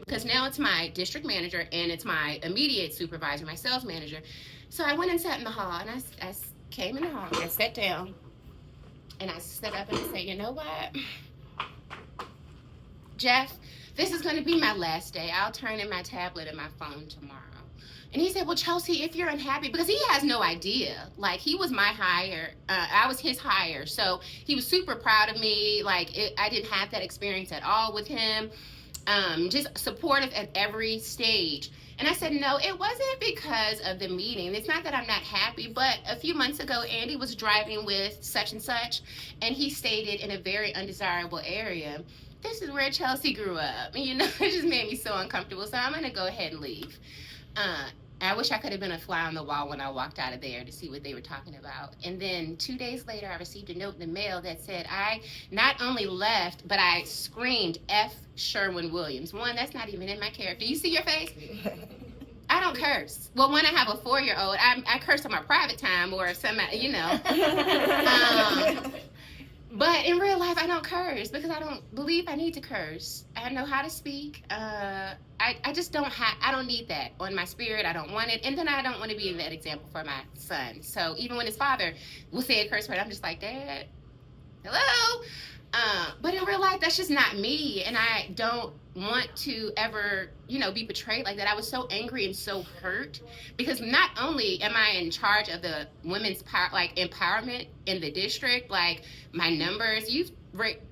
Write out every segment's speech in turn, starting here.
because now it's my district manager and it's my immediate supervisor, my sales manager. So I went and sat in the hall, and I came in the hall, and I sat down, and I stood up and I said, you know what, Jeff, this is going to be my last day. I'll turn in my tablet and my phone tomorrow. And he said, well, Chelsea, if you're unhappy, because he has no idea. Like, he was my hire. I was his hire. So he was super proud of me. Like, I didn't have that experience at all with him. Just supportive at every stage. And I said, no, it wasn't because of the meeting. It's not that I'm not happy, but a few months ago, Andy was driving with such and such, and he stated in a very undesirable area, this is where Chelsea grew up. And, it just made me so uncomfortable. So I'm going to go ahead and leave. I wish I could have been a fly on the wall when I walked out of there to see what they were talking about. And then 2 days later, I received a note in the mail that said I not only left, but I screamed F. Sherwin-Williams. One, that's not even in my character. You see your face? I don't curse. Well, when I have a 4-year-old, I curse on my private time or somebody, But in real life, I don't curse because I don't believe I need to curse. I know how to speak. I just don't I don't need that on my spirit. I don't want it. And then I don't want to be that example for my son. So even when his father will say a curse word, I'm just like, Dad, hello? But in real life, that's just not me. And I don't want to ever, be portrayed like that. I was so angry and so hurt because not only am I in charge of the women's power, like empowerment in the district, like my numbers, you've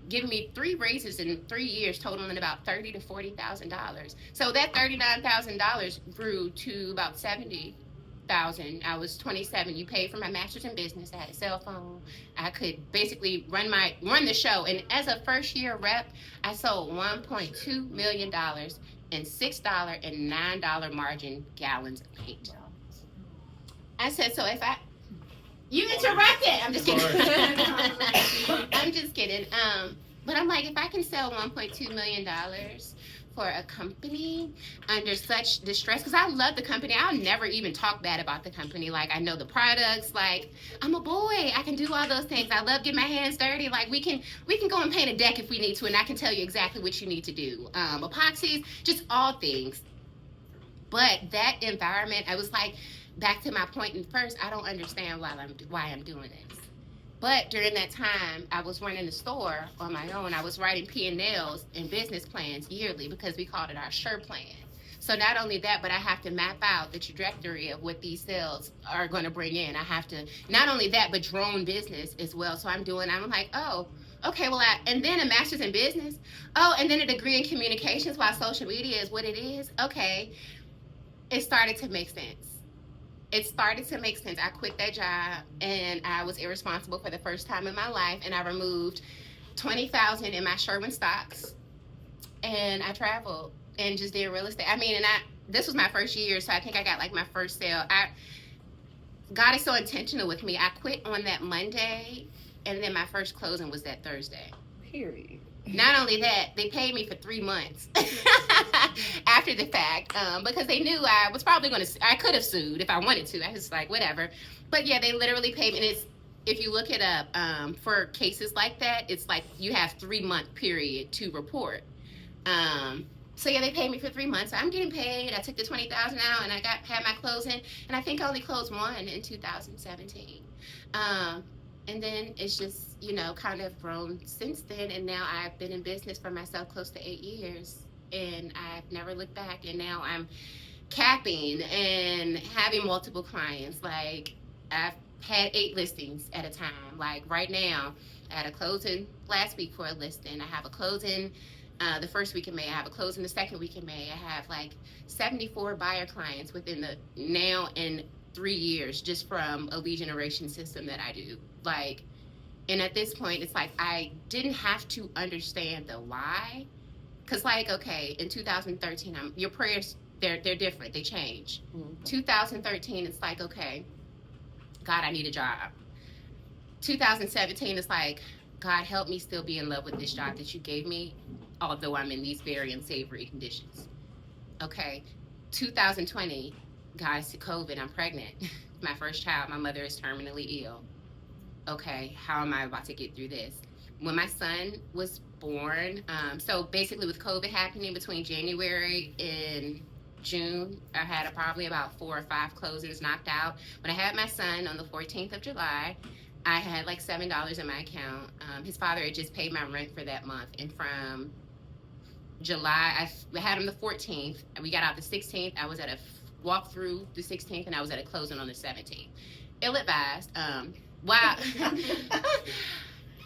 given me 3 raises in 3 years, totaling about $30,000 to $40,000. So that $39,000 grew to about 70,000. I was 27. You paid for my master's in business. I had a cell phone. I could basically run the show. And as a first year rep, I sold $1.2 million in $6 and $9 margin gallons of paint. I said, so if you interrupted. I'm just kidding. I'm just kidding. But I'm like, if I can sell $1.2 million for a company under such distress, because I love the company. I'll never even talk bad about the company. Like, I know the products. Like, I'm a boy. I can do all those things. I love getting my hands dirty. Like, we can go and paint a deck if we need to, and I can tell you exactly what you need to do. Epoxies, just all things. But that environment, I was like, back to my point in first, I don't understand why I'm doing this. But during that time, I was running the store on my own. I was writing P&Ls and business plans yearly because we called it our SURE plan. So not only that, but I have to map out the trajectory of what these sales are going to bring in. I have to, not only that, but drone business as well. So I'm like, oh, okay, well, and then a master's in business. Oh, and then a degree in communications while social media is what it is. Okay, it started to make sense. I quit that job, and I was irresponsible for the first time in my life, and I removed $20,000 in my Sherwin stocks, and I traveled and just did real estate. This was my first year, so I think I got like my first sale. God is so intentional with me. I quit on that Monday, and then my first closing was that Thursday. Period. Not only that, they paid me for 3 months after the fact because they knew I was probably I could have sued if I wanted to. I was like, whatever. But yeah, they literally paid me. And if you look it up, for cases like that, it's like you have 3-month period to report. So yeah, they paid me for 3 months. I'm getting paid. I took the $20,000 out and I had my closing. And I think I only closed one in 2017. And then it's just, kind of grown since then. And now I've been in business for myself close to 8 years. And I've never looked back. And now I'm capping and having multiple clients. Like, I've had 8 listings at a time. Like, right now, I had a closing last week for a listing. I have a closing the first week in May. I have a closing the second week in May. I have like 74 buyer clients within the now and 3 years just from a lead generation system that I do. Like, and at this point, it's like I didn't have to understand the why. Because, like, okay, in 2013, your prayers, they're different. They change. 2013, it's like, okay, God, I need a job. 2017, it's like, God, help me still be in love with this job that you gave me, although I'm in these very unsavory conditions. Okay, 2020, guys, COVID, I'm pregnant. My first child, my mother is terminally ill. Okay, how am I about to get through this? When my son was born. So basically, with COVID happening between January and June, I had probably about 4 or 5 closings knocked out. When I had my son on the 14th of July, I had like $7 in my account. His father had just paid my rent for that month, and from July, I had him the 14th. We got out the 16th. I was at a walk through the 16th, and I was at a closing on the 17th. Ill advised. Wow.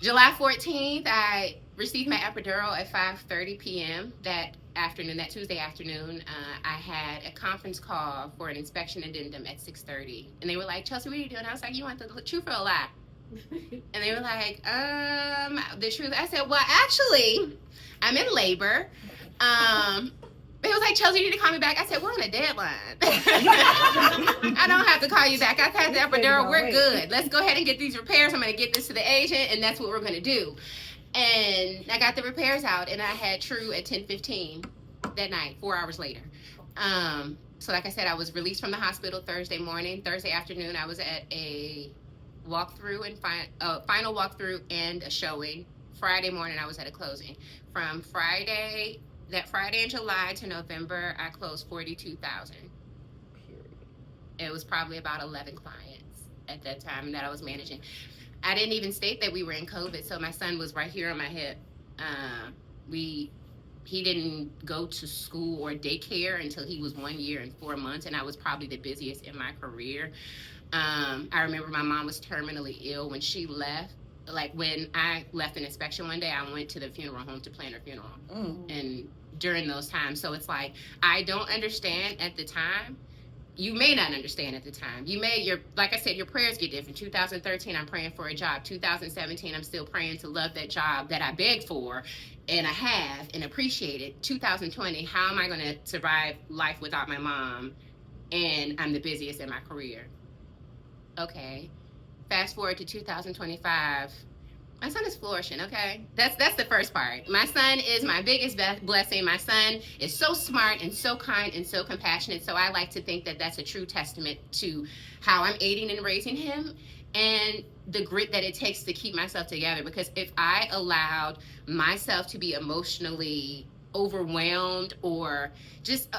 July 14th, I received my epidural at 5:30 p.m. that afternoon, that Tuesday afternoon. I had a conference call for an inspection addendum at 6:30, and they were like, "Chelsea, what are you doing?" I was like, "You want the truth or a lie?" And they were like, the truth. I said, "Well, actually, I'm in labor." It was like, "Chelsea, you need to call me back." I said, "We're on a deadline." I don't have to call you back. I've had the epidural. We're good. Let's go ahead and get these repairs. I'm going to get this to the agent, and that's what we're going to do. And I got the repairs out, and I had True at 10:15 that night, 4 hours later. So like I said, I was released from the hospital Thursday morning. Thursday afternoon, I was at a walkthrough and final walkthrough and a showing. Friday morning, I was at a closing. From Friday in July to November, I closed 42,000. It was probably about 11 clients at that time that I was managing. I didn't even state that we were in COVID, so my son was right here on my hip. He didn't go to school or daycare until he was 1 year and 4 months, and I was probably the busiest in my career. I remember my mom was terminally ill when she left. Like when I left an inspection one day, I went to the funeral home to plan her funeral. And during those times, so it's like, I don't understand at the time. You may not understand at the time. Like I said, your prayers get different. 2013, I'm praying for a job. 2017, I'm still praying to love that job that I begged for and I have and appreciate it. 2020, how am I going to survive life without my mom? And I'm the busiest in my career. Okay. Fast forward to 2025. My son is flourishing, okay? That's the first part. My son is my biggest blessing. My son is so smart and so kind and so compassionate. So I like to think that that's a true testament to how I'm aiding and raising him and the grit that it takes to keep myself together. Because if I allowed myself to be emotionally overwhelmed or just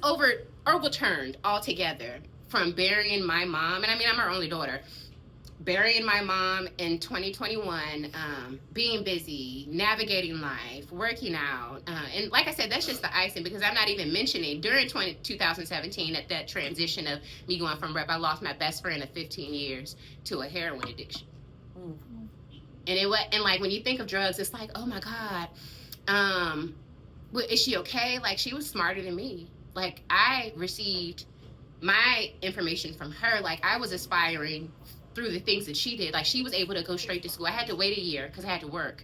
overturned altogether from burying my mom, and I mean, I'm her only daughter, burying my mom in 2021, being busy, navigating life, working out. And like I said, that's just the icing because I'm not even mentioning during 2017 at that transition of me going from rep, I lost my best friend of 15 years to a heroin addiction. And like when you think of drugs, it's like, oh my God, is she okay? Like she was smarter than me. Like I received my information from her. Like I was aspiring through the things that she did. Like she was able to go straight to school. I had to wait a year because I had to work.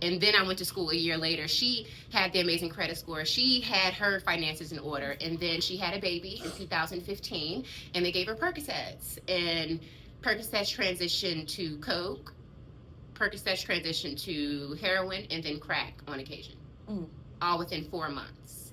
And then I went to school a year later. She had the amazing credit score. She had her finances in order. And then she had a baby in 2015 and they gave her Percocets. And Percocets transitioned to Coke. Percocets transitioned to heroin and then crack on occasion. All within 4 months.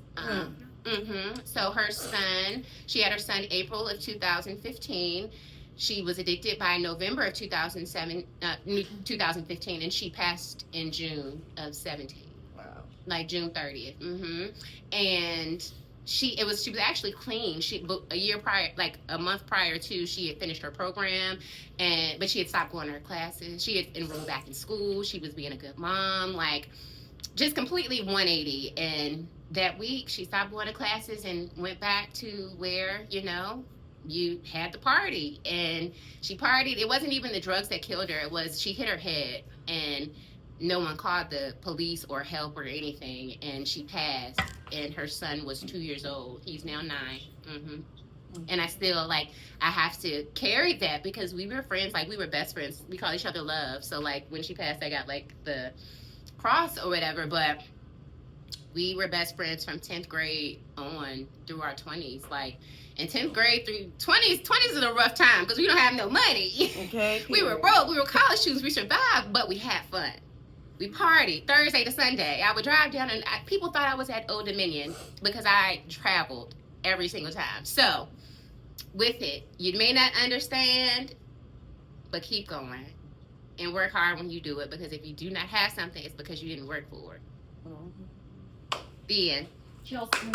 So her son, she had her son April of 2015. She was addicted by November of 2015, and she passed in June of 17. Wow. Like June 30th. And she was actually clean. A year prior, like a month prior to, she had finished her program, but she had stopped going to her classes. She had enrolled back in school. She was being a good mom, like just completely 180. And that week, she stopped going to classes and went back to where, you had the party, and she partied. It wasn't even the drugs that killed her. It was she hit her head, and no one called the police or help or anything, and she passed, and her son was 2 years old. He's now 9. And I still, I have to carry that because we were friends. Like, we were best friends. We call each other love. So, when she passed, I got, the cross or whatever, but we were best friends from 10th grade on through our 20s. In 10th grade through 20s is a rough time because we don't have no money. Okay. We were broke. We were college students. We survived, but we had fun. We partied Thursday to Sunday. I would drive down, and people thought I was at Old Dominion because I traveled every single time. So, with it, you may not understand, but keep going. and work hard when you do it, because if you do not have something, it's because you didn't work for it. The end. Chelsea,